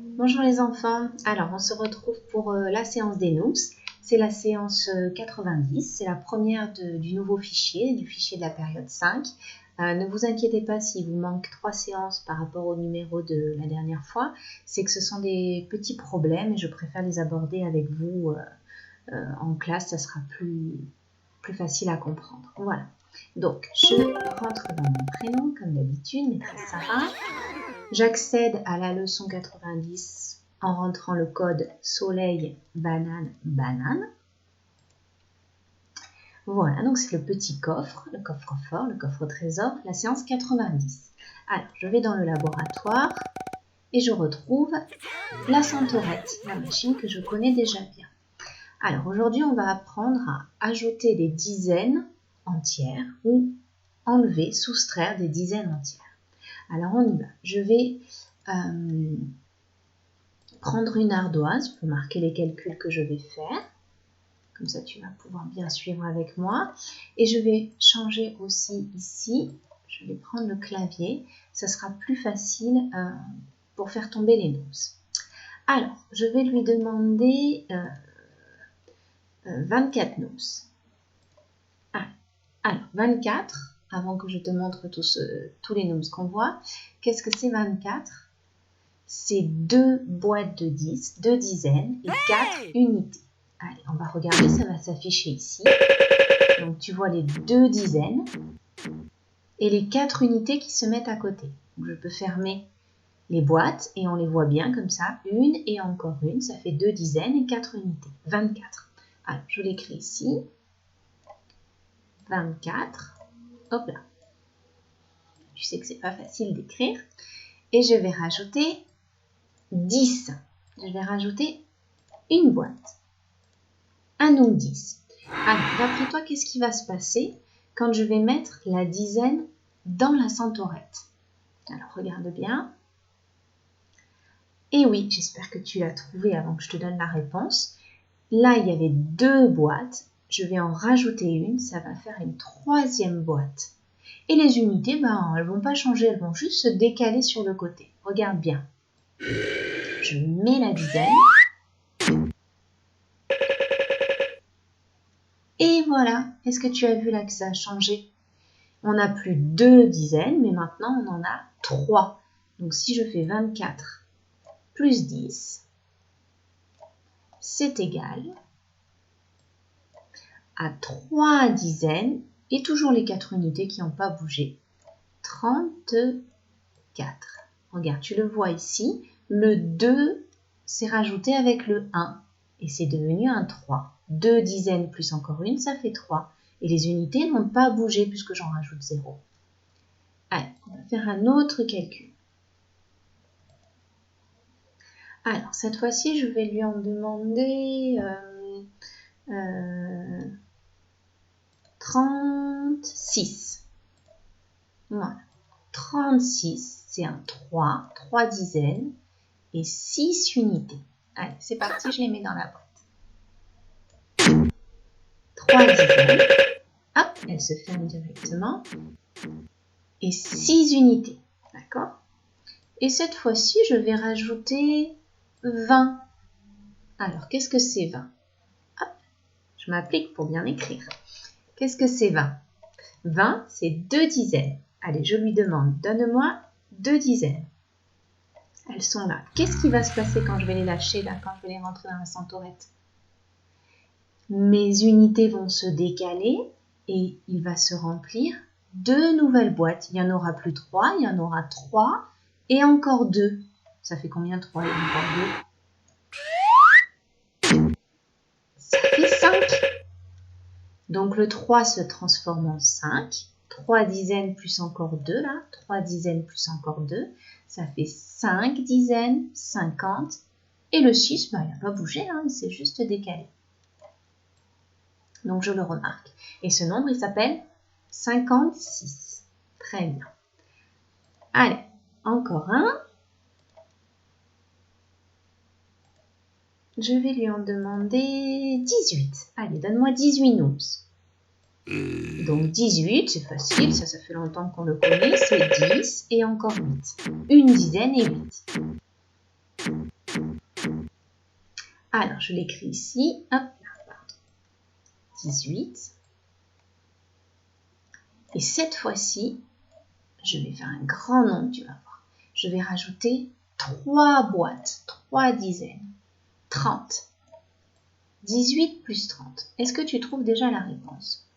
Bonjour les enfants, alors on se retrouve pour la séance des NOUS, c'est la séance 90, c'est la première du nouveau fichier, du fichier de la période 5. Ne vous inquiétez pas s'il vous manque 3 séances par rapport au numéro de la dernière fois, c'est que ce sont des petits problèmes et je préfère les aborder avec vous en classe, ça sera plus facile à comprendre. Voilà, donc je rentre dans mon prénom comme d'habitude, maîtresse Sarah. J'accède à la leçon 90 en rentrant le code soleil, banane, banane. Voilà, donc c'est le petit coffre, le coffre-fort, le coffre-trésor, la séance 90. Alors, je vais dans le laboratoire et je retrouve la centaurette, la machine que je connais déjà bien. Alors, aujourd'hui, on va apprendre à ajouter des dizaines entières ou enlever, soustraire des dizaines entières. Alors, on y va. Je vais prendre une ardoise pour marquer les calculs que je vais faire. Comme ça, tu vas pouvoir bien suivre avec moi. Et je vais changer aussi ici. Je vais prendre le clavier. Ça sera plus facile pour faire tomber les NOUS. Alors, je vais lui demander 24 NOUS. Alors, 24, avant que je te montre tous les NOUS qu'on voit, qu'est-ce que c'est 24 ? C'est 2 boîtes de 10, 2 dizaines et 4 unités. Allez, on va regarder, ça va s'afficher ici. Donc, tu vois les 2 dizaines et les 4 unités qui se mettent à côté. Donc, je peux fermer les boîtes et on les voit bien comme ça. Une et encore une, ça fait 2 dizaines et 4 unités. 24. Alors, je l'écris ici. 24. Hop là. Tu sais que c'est pas facile d'écrire. Et je vais rajouter 10. Je vais rajouter une boîte. Un ou 10. Alors, d'après toi, qu'est-ce qui va se passer quand je vais mettre la dizaine dans la centaurette? Alors, regarde bien. Et oui, j'espère que tu l'as trouvé avant que je te donne la réponse. Là, il y avait 2 boîtes. Je vais en rajouter une. Ça va faire une 3e boîte. Et les unités, elles ne vont pas changer. Elles vont juste se décaler sur le côté. Regarde bien. Je mets la dizaine. Et voilà. Est-ce que tu as vu là que ça a changé? On n'a plus 2 dizaines, mais maintenant on en a 3. Donc si je fais 24 plus 10, c'est égal à 3 dizaines, et toujours les 4 unités qui n'ont pas bougé, 34. Regarde, tu le vois ici, le 2 s'est rajouté avec le 1, et c'est devenu un 3. 2 dizaines plus encore une, ça fait 3. Et les unités n'ont pas bougé puisque j'en rajoute 0. Allez, on va faire un autre calcul. Alors, cette fois-ci, je vais lui en demander 36. Voilà. 36, c'est un 3, 3 dizaines et 6 unités. Allez, c'est parti, je les mets dans la boîte. 3 dizaines. Hop, elle se ferme directement. Et 6 unités. D'accord? Et cette fois-ci, je vais rajouter 20. Alors, qu'est-ce que c'est 20? Hop, je m'applique pour bien écrire. Qu'est-ce que c'est 20? 20, c'est 2 dizaines. Allez, je lui demande, donne-moi 2 dizaines. Elles sont là. Qu'est-ce qui va se passer quand je vais les lâcher, là, quand je vais les rentrer dans la centaurette? Mes unités vont se décaler et il va se remplir 2 nouvelles boîtes. Il n'y en aura plus 3, il y en aura 3 et encore 2. Ça fait combien 3 et encore 2? Ça fait 5. Donc le 3 se transforme en 5. 3 dizaines plus encore 2 là. 3 dizaines plus encore 2. Ça fait 5 dizaines, 50. Et le 6, il n'a pas bougé, il s'est juste décalé. Donc je le remarque. Et ce nombre, il s'appelle 56. Très bien. Allez, encore un. Je vais lui en demander 18. Allez, donne-moi 18 NOUS. Donc 18, c'est facile, ça fait longtemps qu'on le connaît, c'est 10 et encore 8. Une dizaine et 8. Alors, je l'écris ici. Hop, là, pardon. 18. Et cette fois-ci, je vais faire un grand nombre, tu vas voir. Je vais rajouter 3 boîtes, 3 dizaines. 30. 18 plus 30. Est-ce que tu trouves déjà la réponse?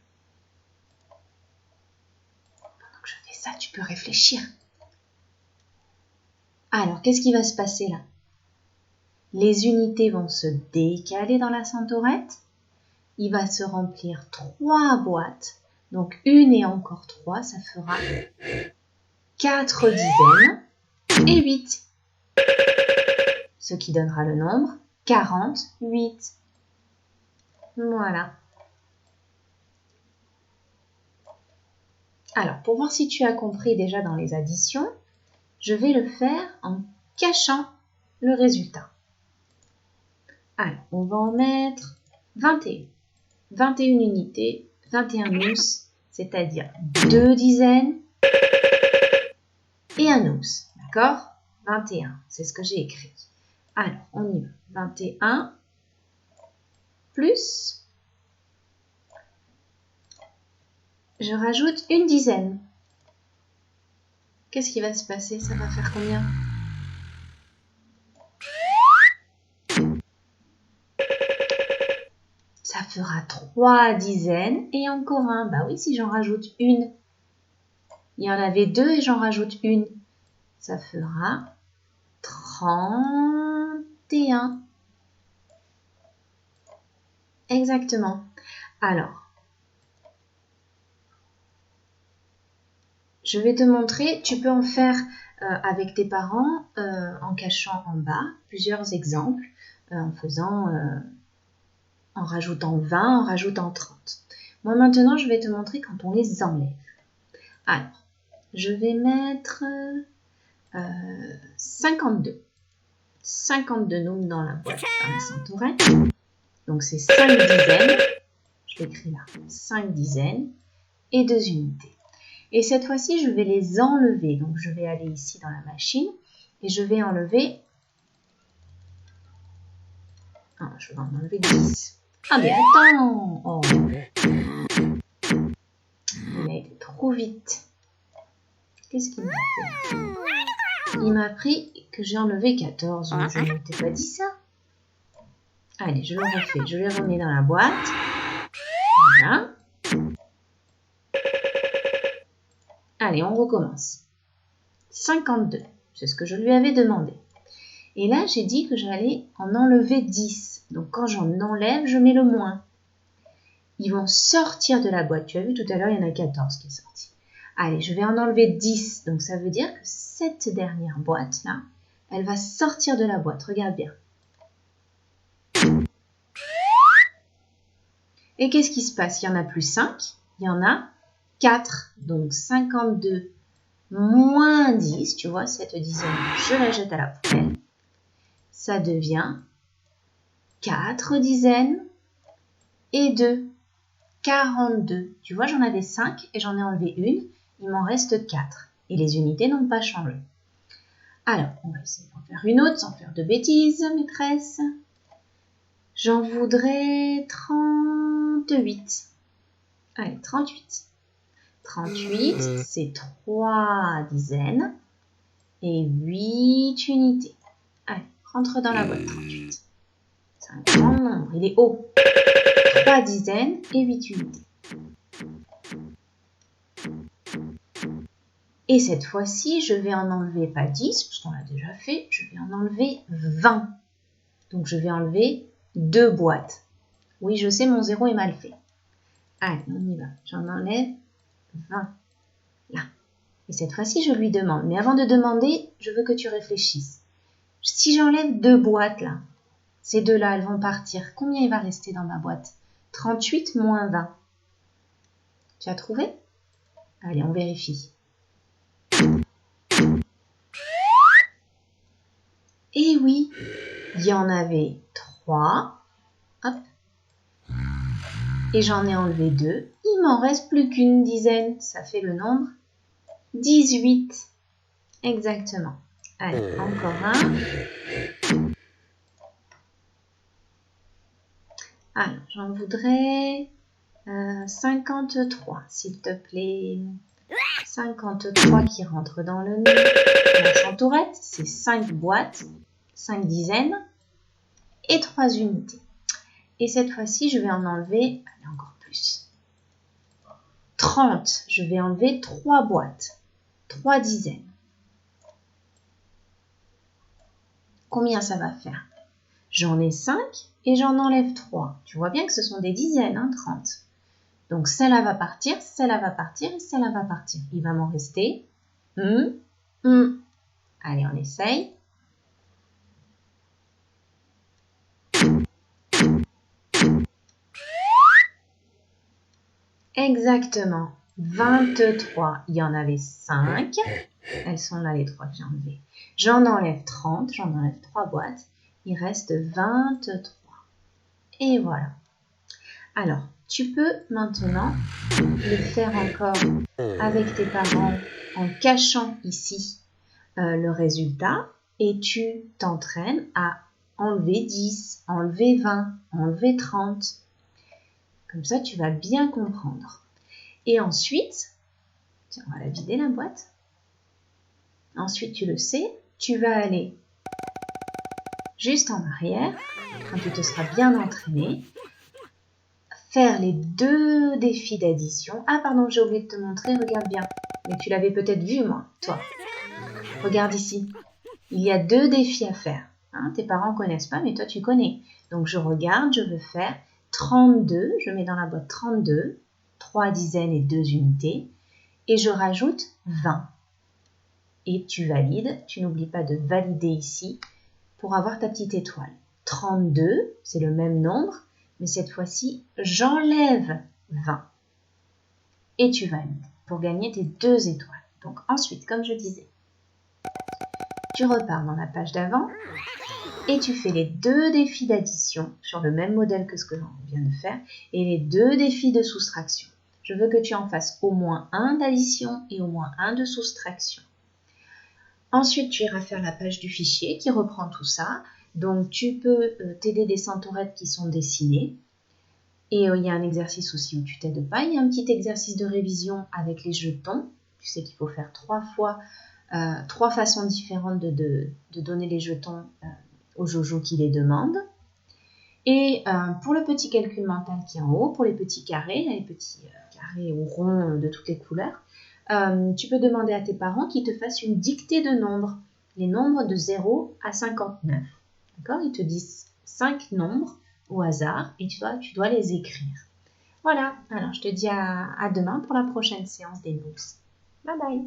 Pendant que je fais ça, tu peux réfléchir. Alors, qu'est-ce qui va se passer là? Les unités vont se décaler dans la centaurette. Il va se remplir 3 boîtes. Donc, une et encore 3, ça fera 4 dizaines et 8. Ce qui donnera le nombre 48. Voilà. Alors, pour voir si tu as compris déjà dans les additions, je vais le faire en cachant le résultat. Alors, on va en mettre 21. 21 unités, 21 ounces, c'est-à-dire 2 dizaines et 1 ounce. D'accord? 21, c'est ce que j'ai écrit. Alors, on y va. 21 plus... Je rajoute une dizaine. Qu'est-ce qui va se passer? Ça va faire combien? Ça fera 3 dizaines et encore un. Bah oui, si j'en rajoute une. Il y en avait 2 et j'en rajoute une. Ça fera 31. Exactement. Alors, je vais te montrer, tu peux en faire avec tes parents en cachant en bas plusieurs exemples, en rajoutant 20, en rajoutant 30. Moi maintenant, je vais te montrer quand on les enlève. Alors, je vais mettre 52. 52 nombres dans la boîte, dans la centaurette. Donc c'est 5 dizaines. Je l'écris là. 5 dizaines et 2 unités. Et cette fois-ci, je vais les enlever. Donc, je vais aller ici dans la machine et je vais enlever... Ah, je vais en enlever 10. Ah, mais attends! Oh. Il a été trop vite. Qu'est-ce qu'il m'a fait? Il m'a appris que j'ai enlevé 14. Je ne t'ai pas dit ça. Allez, je le refais. Je les remets dans la boîte. Voilà. Allez, on recommence. 52, c'est ce que je lui avais demandé. Et là, j'ai dit que j'allais en enlever 10. Donc, quand j'en enlève, je mets le moins. Ils vont sortir de la boîte. Tu as vu, tout à l'heure, il y en a 14 qui est sorti. Allez, je vais en enlever 10. Donc, ça veut dire que cette dernière boîte-là, elle va sortir de la boîte. Regarde bien. Et qu'est-ce qui se passe? Il y en a plus 5. Il y en a 4. Donc, 52 moins 10. Tu vois, cette dizaine, je la jette à la poubelle. Ça devient 4 dizaines et 2. 42. Tu vois, j'en avais 5 et j'en ai enlevé une. Il m'en reste 4. Et les unités n'ont pas changé. Alors, on va essayer d'en faire une autre sans faire de bêtises, maîtresse. J'en voudrais 38. Allez, 38. 38, c'est 3 dizaines et 8 unités. Allez, rentre dans la boîte, 38. C'est un grand nombre, il est haut. 3 dizaines et 8 unités. Et cette fois-ci, je vais en enlever pas 10, parce qu'on l'a déjà fait, je vais en enlever 20. Donc je vais enlever 2 boîtes. Oui, je sais, mon zéro est mal fait. Allez, on y va. J'en enlève 20. Là. Et cette fois-ci, je lui demande. Mais avant de demander, je veux que tu réfléchisses. Si j'enlève 2 boîtes là, ces deux-là, elles vont partir. Combien il va rester dans ma boîte? 38 moins 20. Tu as trouvé? Allez, on vérifie. Et oui, il y en avait 3. Hop. Et j'en ai enlevé 2. Il m'en reste plus qu'une dizaine. Ça fait le nombre 18. Exactement. Allez, encore un. Alors, j'en voudrais 53, s'il te plaît. 53 qui rentrent dans la chantourette. C'est 5 boîtes, 5 dizaines et 3 unités. Et cette fois-ci, je vais en enlever encore plus. 30, je vais enlever 3 boîtes, 3 dizaines. Combien ça va faire? J'en ai 5 et j'en enlève 3. Tu vois bien que ce sont des dizaines, hein, 30. Donc celle-là va partir, celle-là va partir et celle-là va partir. Il va m'en rester. Allez, on essaye. Exactement. 23. Il y en avait 5. Elles sont là les 3 que j'ai enlevées. J'en enlève 30. J'en enlève 3 boîtes. Il reste 23. Et voilà. Alors, tu peux maintenant le faire encore avec tes parents en cachant ici le résultat et tu t'entraînes à enlever 10, enlever 20, enlever 30. Comme ça, tu vas bien comprendre. Et ensuite, tiens, on va la vider la boîte. Ensuite, tu le sais, tu vas aller juste en arrière, quand tu te seras bien entraîné, faire les 2 défis d'addition. Ah pardon, j'ai oublié de te montrer, regarde bien. Mais tu l'avais peut-être vu, moi, toi. Regarde ici. Il y a 2 défis à faire. Hein, tes parents ne connaissent pas, mais toi, tu connais. Donc, je regarde, je veux faire 32. Je mets dans la boîte 32, 3 dizaines et 2 unités. Et je rajoute 20. Et tu valides. Tu n'oublies pas de valider ici pour avoir ta petite étoile. 32, c'est le même nombre, mais cette fois-ci, j'enlève 20. Et tu valides pour gagner tes 2 étoiles. Donc ensuite, comme je disais, tu repars dans la page d'avant et tu fais les 2 défis d'addition sur le même modèle que ce que l'on vient de faire et les 2 défis de soustraction. Je veux que tu en fasses au moins un d'addition et au moins un de soustraction. Ensuite, tu iras faire la page du fichier qui reprend tout ça. Donc, tu peux t'aider des centaurettes qui sont dessinées. Et il y a un exercice aussi où tu t'aides pas. Il y a un petit exercice de révision avec les jetons. Tu sais qu'il faut faire 3 fois, 3 façons différentes de donner les jetons au Jojo qui les demande. Et pour le petit calcul mental qui est en haut, pour les petits carrés, les petits carrés ou ronds de toutes les couleurs, tu peux demander à tes parents qu'ils te fassent une dictée de nombres, les nombres de 0 à 59. D'accord? Ils te disent 5 nombres au hasard et tu dois les écrire. Voilà, alors je te dis à demain pour la prochaine séance des noobs. Bye bye!